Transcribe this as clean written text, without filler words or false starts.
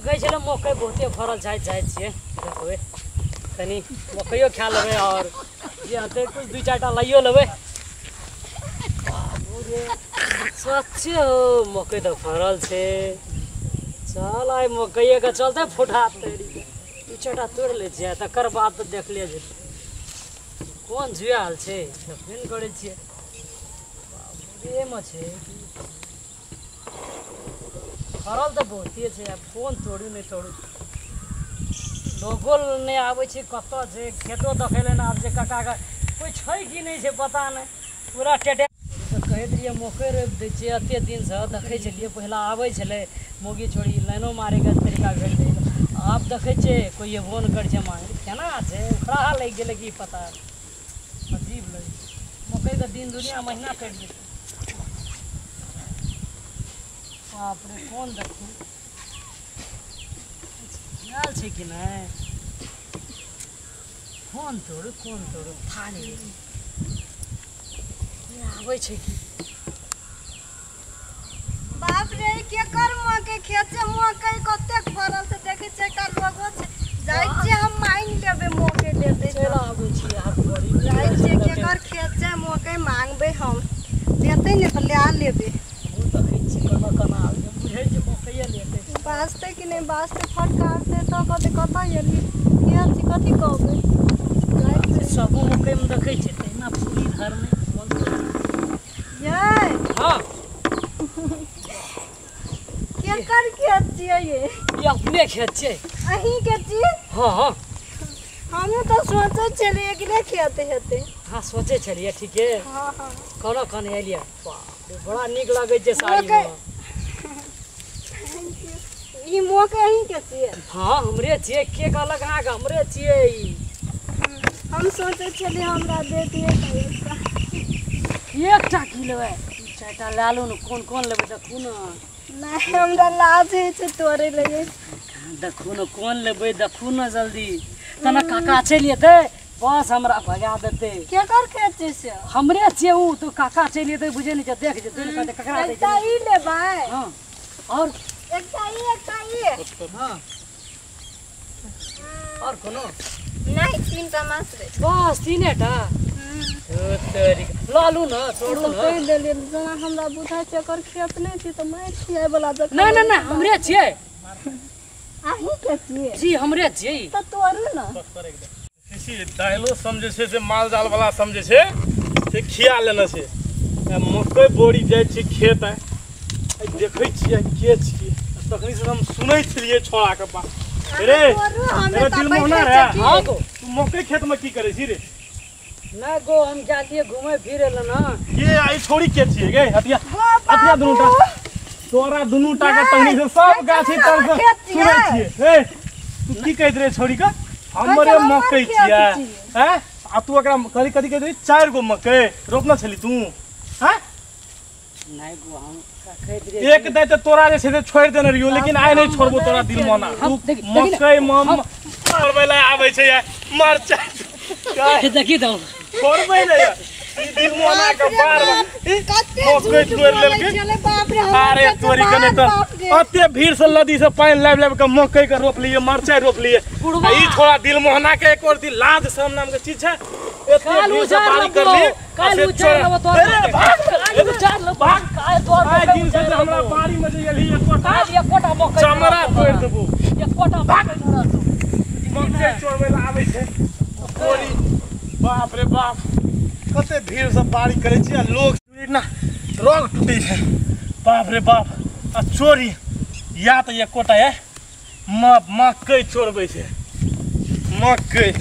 मकई छले मकई बहुते फरल जाय छिए देखबे तनी मकईयो खा लेबे और जे हते कुछ दू चारटा लाइयो लेबे सच्चे हो मकई तो फरल छे चल आइ मकई के चलते फुटा तेरी दू चारटा तोड़ ले छिए तकर बाद तो देख ले कौन जुआल छे फेन करे छिए एमे छे फरल तो बहुते छे अब कौन तोड़ू नहीं तोड़ू लोगो नहीं आवे छे कत छे खेतो देखेले ना अब जे काका का कोई छै कि नहीं छे पता नहीं पूरा टेटे तो कहे दिए मकई रोप दै छे एते दिन से देखे छलिए पहला आवे छले मोगी छोड़ी लाइनो मारे के तरीका भेल दे अब देखे छे कोई फोन कर छे मार केना छे खड़ा लग गेले की पता अजीब लगे मकई का दिन दुनिया महीना कट जेते बाप रे कौन देखू याल छे कि नहीं कौन तोड़ू थाली आवे छे कि बाप रे के कर मकई खेत से मकई कते फरल से देखे छे का लोगो छे जाय छे हम मांग लेबे मकई लेते चला आवे छे हाथ बड़ी जाय छे के कर खेत से मकई मांगबे हम देते ने तो ले आ लेबे वो देखे छे कना बुझे छे मकई लेते बास्ते कि नहीं बास्ते फट काटते तो कते कता येली के छी कथि कहबे जाय छे सब मकई में देखे छे तेना पूरी घर में ये हां के कर खेत छिए ये अपने खेत छे अही के छी हां हम तो सोचे चलिए कि नहीं खेत हेते हां सोचे छलिए ठीक है हां कोनो कन एलिया बाप रे बड़ा नीक लागे छे साड़ी में ई मकई अही के छिए हां हमरे छिए के कहलक आग हमरे छिए ई हम सोचे चलिए हमरा दे दिए एकटा की लेबै चारटा लालू न कौन लेबै देखू न नहीं हमरा लाज है से तोरे लगे देखू न कौन लेबै देखू न जल्दी तना काका चलि एतै बस हमरा भगा देते के कर खेत से हमरे छिए उ तो काका चलि एतै बुझे नहीं देख जे तोर कहते ककरा दे एकटा ई लेबै हां और एकटा ई हां और कोनो नहीं तीन टा मास रे बस तीनेटा तेरी लालू न छोड़ू न कह देलिए जना हमरा बुझा छै कर खेत नहीं थी तो मैं छिए वाला देख ना हमरे छिए आही के छिए जी हमरे छिए तो तोरू न किसी दाइलो समझे छे से माल जाल वाला समझे छे से खिया लेना छे मकई बोरी जाय छै खेत है देखै छियै के छियै तखनी से हम सुनै छलिए छोड़ा के बात रे मेरा दिल मोहना रे हां गो तू मकई खेत में की करे छी रे ना गो हम जालिए घूमे फिरे ल ना ये आई छोड़ी के छियै गे हटिया दुनुटा तोरा दुनुटा के तखनी से सब गाछी तर से सुनै छियै ए तू की कहत रे छोड़ी का हमरे मकई छियै हैं आ तू एकरा कदी कहत रे 4 गो मकई रोपना छली तू हैं नहीं गो हम कहत रे एक दे त तोरा जे छै छोड़ देने रहियो लेकिन आइ नहीं छोड़बो तोरा दिल मोना तू मकई मम छोड़बै ला आबै छै मर जा काहे देखी दो छोड़बै ले ई दिल मोना के बार मकई तोड़ लेलकै चले बाप रे अरे तोरी कने त अते भीड़ से नदी से पानी लाब के मकई के रोप लिए मरचाई रोप लिए ई थोड़ा दिल मोहना के एक और दिन लाज शर्म नाम के चीज है एते भीड़ से पानी कर ली कालू चार लो तो कालू चार लो भाग काय तोर आइ दिन से हमरा बाड़ी में जे गेली एक कोटा मकई चमड़ा तोड़ देबो एक कोटा भाग मकई चोरबै ला आबै छै तोरी बाप रे बाप कते भीड़ से बाड़ी करे छी आ लोग ना रोग टूटी है बाप रे बाप आ चोरी या तो एक कोटा है मकई चोरबै छै मकई